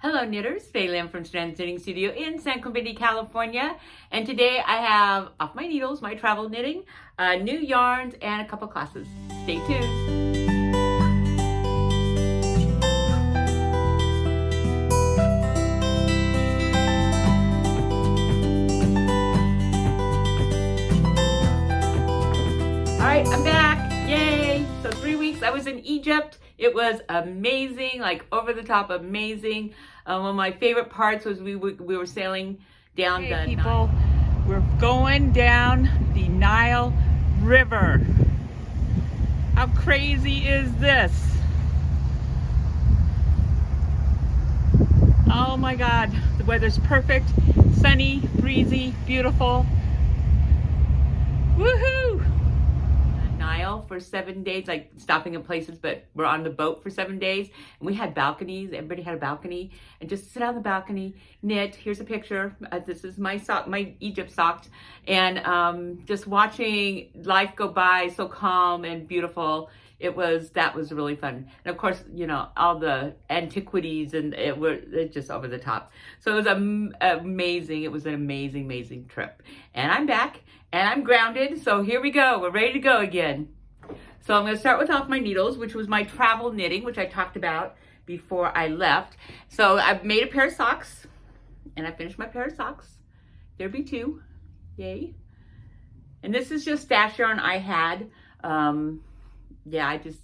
Hello knitters, Faye Lim from Strand Knitting Studio in San Clemente, California. And today I have off my needles, my travel knitting, new yarns, and a couple classes. Stay tuned. All right, I'm back, yay. So 3 weeks I was in Egypt. It was amazing, like over the top amazing. One of my favorite parts was we were sailing down the people, Nile. we're going down the Nile River. How crazy is this? Oh my God, the weather's perfect, sunny, breezy, beautiful. Woohoo! Nile for 7 days, like stopping in places, but we're on the boat for 7 days, and we had balconies. Everybody had a balcony, and just sit on the balcony, knit. Here's a picture. This is my sock, my Egypt socks, and just watching life go by so calm and beautiful. That was really fun. And of course, you know, all the antiquities, and it's just over the top. So it was amazing. It was an amazing trip. And I'm back and I'm grounded. So here we go. We're ready to go again. So I'm going to start with off my needles, which was my travel knitting, which I talked about before I left. So I've made a pair of socks, and I finished my pair of socks. There be two. Yay. And this is just stash yarn I had. Yeah, I just,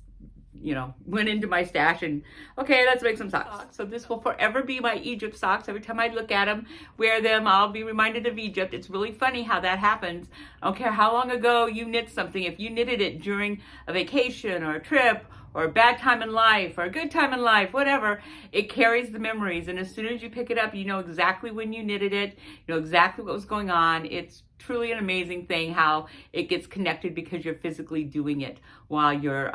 you know, went into my stash and, okay, let's make some socks. So this will forever be my Egypt socks. Every time I look at them, wear them, I'll be reminded of Egypt. It's really funny how that happens. I don't care how long ago you knit something. If you knitted it during a vacation or a trip or a bad time in life or a good time in life, whatever, it carries the memories. And as soon as you pick it up, you know exactly when you knitted it, you know exactly what was going on. It's truly an amazing thing how it gets connected because you're physically doing it while you're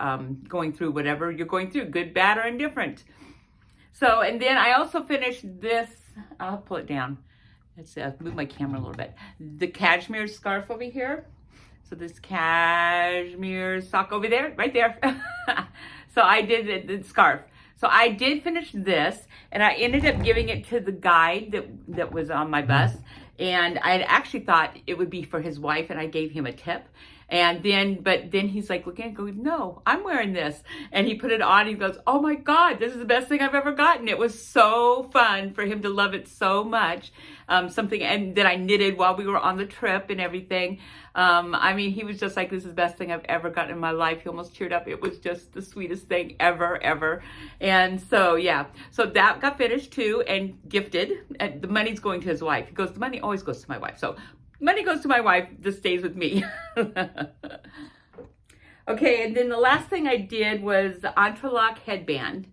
going through whatever you're going through, good, bad, or indifferent. So, and then I also finished this, I'll pull it down. Let's see, I'll move my camera a little bit. The cashmere scarf over here. So this cashmere sock over there, right there. So I did the scarf. So I did finish this, and I ended up giving it to the guide that was on my bus. And I had actually thought it would be for his wife, and I gave him a tip. And but then he's like looking at it, going, no, I'm wearing this. And he put it on, he goes, oh my God, this is the best thing I've ever gotten. It was so fun for him to love it so much. Something and that I knitted while we were on the trip and everything. I mean, he was just like, this is the best thing I've ever gotten in my life. He almost teared up. It was just the sweetest thing ever. And so, yeah, so that got finished too and gifted. And the money's going to his wife. He goes, the money always goes to my wife. So money goes to my wife, this stays with me. Okay, and then the last thing I did was the entrelac headband.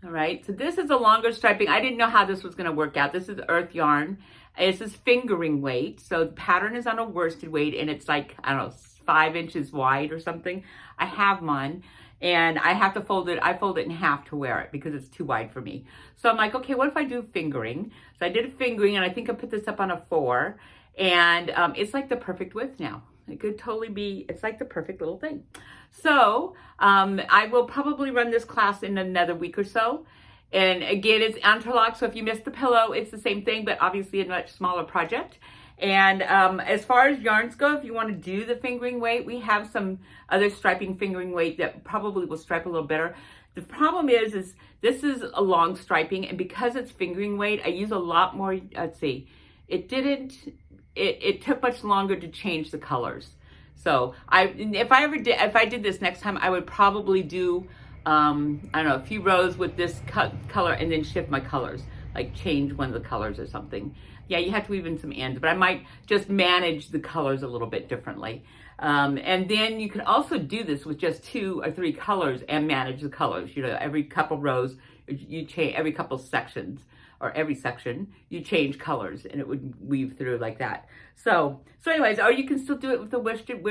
All right, so this is a longer striping. I didn't know how this was gonna work out. This is earth yarn. This is fingering weight. So the pattern is on a worsted weight, and it's like, I don't know, 5 inches wide or something. I have mine, and I have to fold it. I fold it in half to wear it because it's too wide for me. So I'm like, okay, what if I do fingering? So I did a fingering, and I think I put this up on a 4. And it's like the perfect width now. It could totally be, it's like the perfect little thing. So I will probably run this class in another week or so. And again, it's entrelac, so if you missed the pillow, it's the same thing, but obviously a much smaller project. And as far as yarns go, if you want to do the fingering weight, we have some other striping fingering weight that probably will stripe a little better. The problem is this is a long striping, and because it's fingering weight, I use a lot more, let's see, it took much longer to change the colors. So if I did this next time, I would probably do, I don't know, a few rows with this color and then shift my colors, like change one of the colors or something. Yeah, you have to weave in some ends, but I might just manage the colors a little bit differently. And then you can also do this with just 2 or 3 colors and manage the colors. You know, every couple rows, you change, every couple sections, or every section, you change colors, and it would weave through like that. So anyways, or you can still do it with the worsted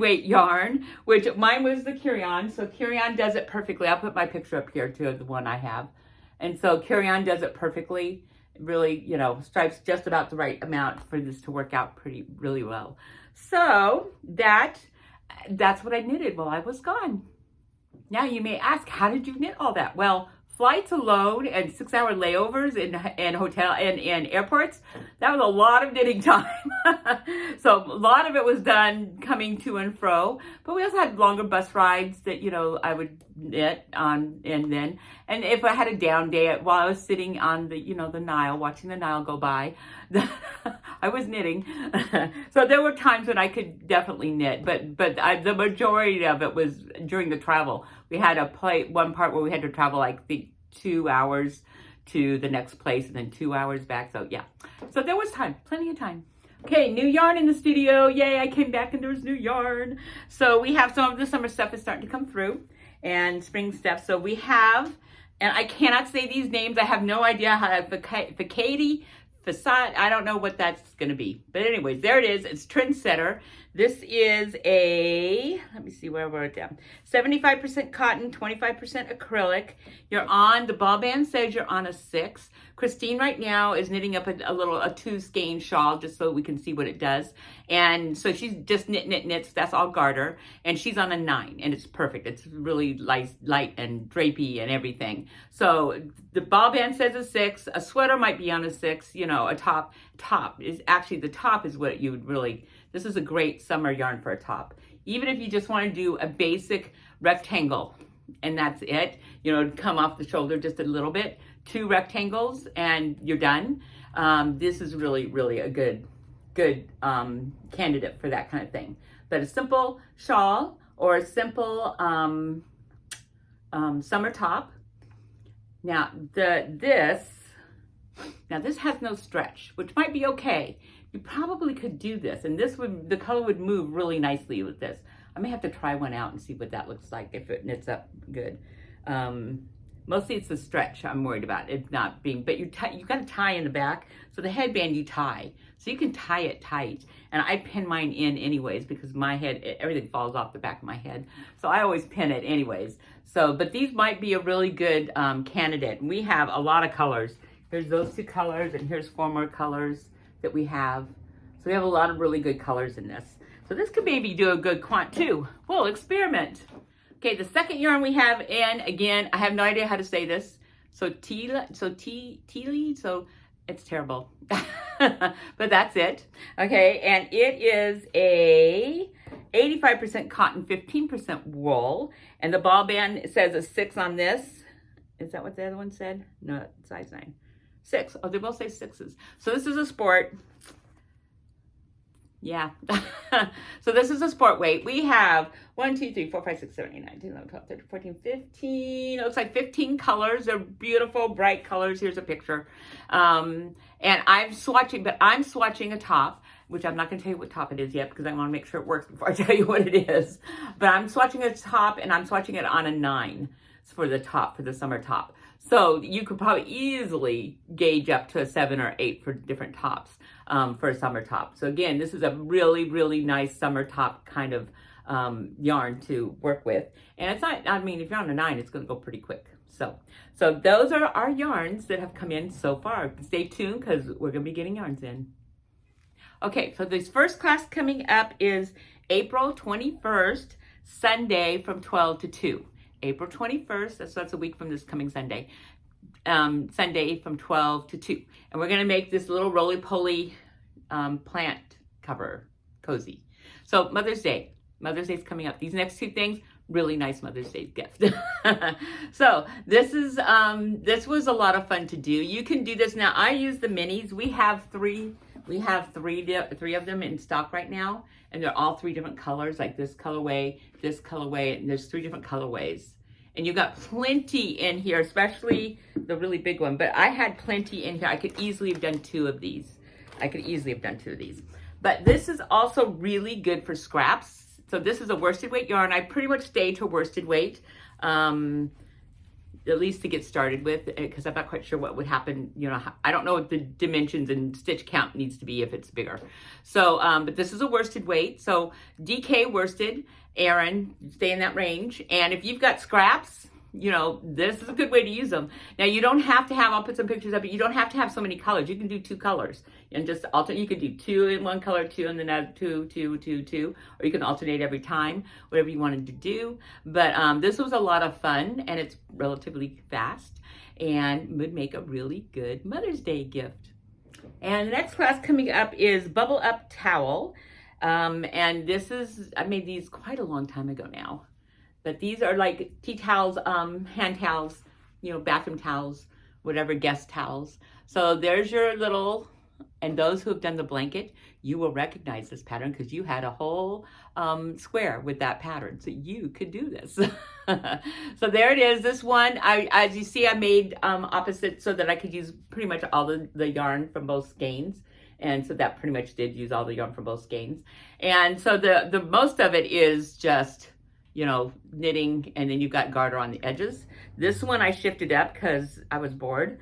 weight yarn, which mine was the Carry-On. So Carry-On does it perfectly. I'll put my picture up here too, the one I have. And so Carry-On does it perfectly. Really, you know, stripes just about the right amount for this to work out really well. So that's what I knitted while I was gone. Now you may ask, how did you knit all that? Well, flights alone and 6-hour layovers in hotel and airports, that was a lot of knitting time. So a lot of it was done coming to and fro, but we also had longer bus rides that, you know, I would knit on, and if I had a down day while I was sitting on the, you know, the Nile, watching the Nile go by, I was knitting. So there were times when I could definitely knit, but the majority of it was during the travel. We had one part where we had to travel like 2 hours to the next place and then 2 hours back. So yeah, so there was time, plenty of time. Okay, new yarn in the studio. Yay, I came back and there was new yarn. So we have some of the summer stuff is starting to come through and spring stuff. So we have, and I cannot say these names. I have no idea how to, Facade, Facade, I don't know what that's going to be. But anyways, there it is. It's Trendsetter. This is a, let me see where I wrote it down. 75% cotton, 25% acrylic. You're on, the ball band says you're on a 6. Christine right now is knitting up a 2 skein shawl just so we can see what it does. And so she's just knits. That's all garter. And she's on a 9 and it's perfect. It's really light and drapey and everything. So the ball band says a 6. A sweater might be on a 6. You know, a top is actually, the top is what you would really, this is a great summer yarn for a top. Even if you just want to do a basic rectangle and that's it, you know, come off the shoulder just a little bit, 2 rectangles and you're done. This is really, really a good candidate for that kind of thing. But a simple shawl or a simple summer top. Now this has no stretch, which might be okay. You probably could do this, and the color would move really nicely with this. I may have to try one out and see what that looks like if it knits up good. Mostly it's the stretch I'm worried about, it not being, but you got to tie in the back. So the headband you tie, so you can tie it tight. And I pin mine in anyways because my head, everything falls off the back of my head. So I always pin it anyways. So, but these might be a really good candidate. And we have a lot of colors. Here's those 2 colors and here's 4 more colors that we have. So we have a lot of really good colors in this. So this could maybe do a good quant too. We'll experiment. Okay, the second yarn we have in, again, I have no idea how to say this. So Teely, so it's terrible. But that's it. Okay, and it is a 85% cotton, 15% wool. And the ball band says a 6 on this. Is that what the other one said? No, size 9. 6. Oh, they both say 6s. So this is a sport. Yeah. So this is a sport weight. We have 1, 2, 3, 4, 5, 6, 7, 8, 9, 10, 11, 12, 13, 14, 15. It looks like 15 colors. They're beautiful, bright colors. Here's a picture. And I'm swatching a top, which I'm not going to tell you what top it is yet because I want to make sure it works before I tell you what it is. But I'm swatching a top and I'm swatching it on a 9 for the top, for the summer top. So you could probably easily gauge up to a 7 or 8 for different tops for a summer top. So again, this is a really, really nice summer top kind of yarn to work with. And it's not, I mean, if you're on a 9, it's going to go pretty quick. So those are our yarns that have come in so far. Stay tuned because we're going to be getting yarns in. Okay, so this first class coming up is April 21st, Sunday from 12 to 2. April 21st, that's a week from this coming Sunday. Sunday from 12 to 2. And we're going to make this little roly-poly plant cover cozy. So Mother's Day. Mother's Day is coming up. These next 2 things, really nice Mother's Day gift. So this was a lot of fun to do. You can do this now. I use the minis. We have three of them in stock right now, and they're all 3 different colors, like this colorway, and there's 3 different colorways. And you've got plenty in here, especially the really big one. But I had plenty in here. I could easily have done 2 of these. But this is also really good for scraps. So this is a worsted weight yarn. I pretty much stay to worsted weight, at least to get started with, because I'm not quite sure what would happen. You know, I don't know what the dimensions and stitch count needs to be if it's bigger. So, but this is a worsted weight. So DK worsted, Aran, stay in that range. And if you've got scraps, you know, this is a good way to use them. Now you don't have to have, I'll put some pictures up, but you don't have to have so many colors. You can do 2 colors and just alternate. You could do 2 in one color, 2 and then add 2, 2, 2, 2, or you can alternate every time, whatever you wanted to do. But this was a lot of fun and it's relatively fast and would make a really good Mother's Day gift. And the next class coming up is Bubble Up Towel. And this is, I made these quite a long time ago now. But these are like tea towels, hand towels, you know, bathroom towels, whatever, guest towels. So there's your little, and those who have done the blanket, you will recognize this pattern because you had a whole square with that pattern. So you could do this. So there it is. This one, as you see, I made opposite so that I could use pretty much all the yarn from both skeins. And so that pretty much did use all the yarn from both skeins. And so the most of it is just, you know, knitting, and then you've got garter on the edges. This one I shifted up because I was bored.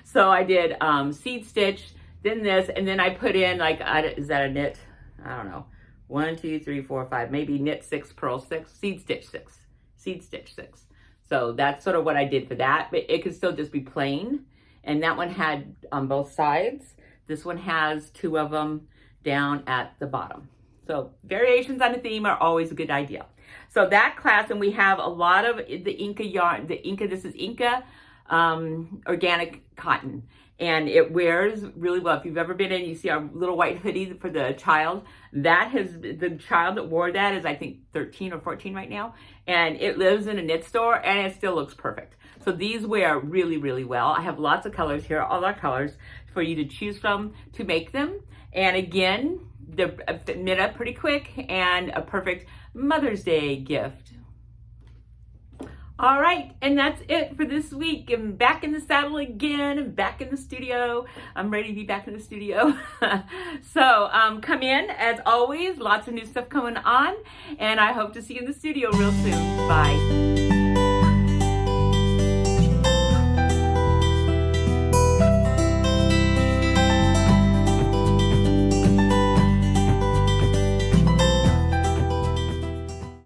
So I did seed stitch, then this, and then I put in like, is that a knit? I don't know. 1, 2, 3, 4, 5, maybe knit 6, purl 6, seed stitch 6, seed stitch 6. So that's sort of what I did for that, but it could still just be plain. And that one had on both sides. This one has 2 of them down at the bottom. So variations on a theme are always a good idea. So that class, and we have a lot of the Inca yarn, this is Inca organic cotton. And it wears really well. If you've ever been in, you see our little white hoodie for the child. The child that wore that is I think 13 or 14 right now. And it lives in a knit store and it still looks perfect. So these wear really, really well. I have lots of colors here, all our colors for you to choose from to make them. And again, they're knit up pretty quick and a perfect Mother's Day gift. All right, and that's it for this week. I'm back in the saddle again. I'm back in the studio. I'm ready to be back in the studio. So come in, as always, lots of new stuff coming on, and I hope to see you in the studio real soon. Bye.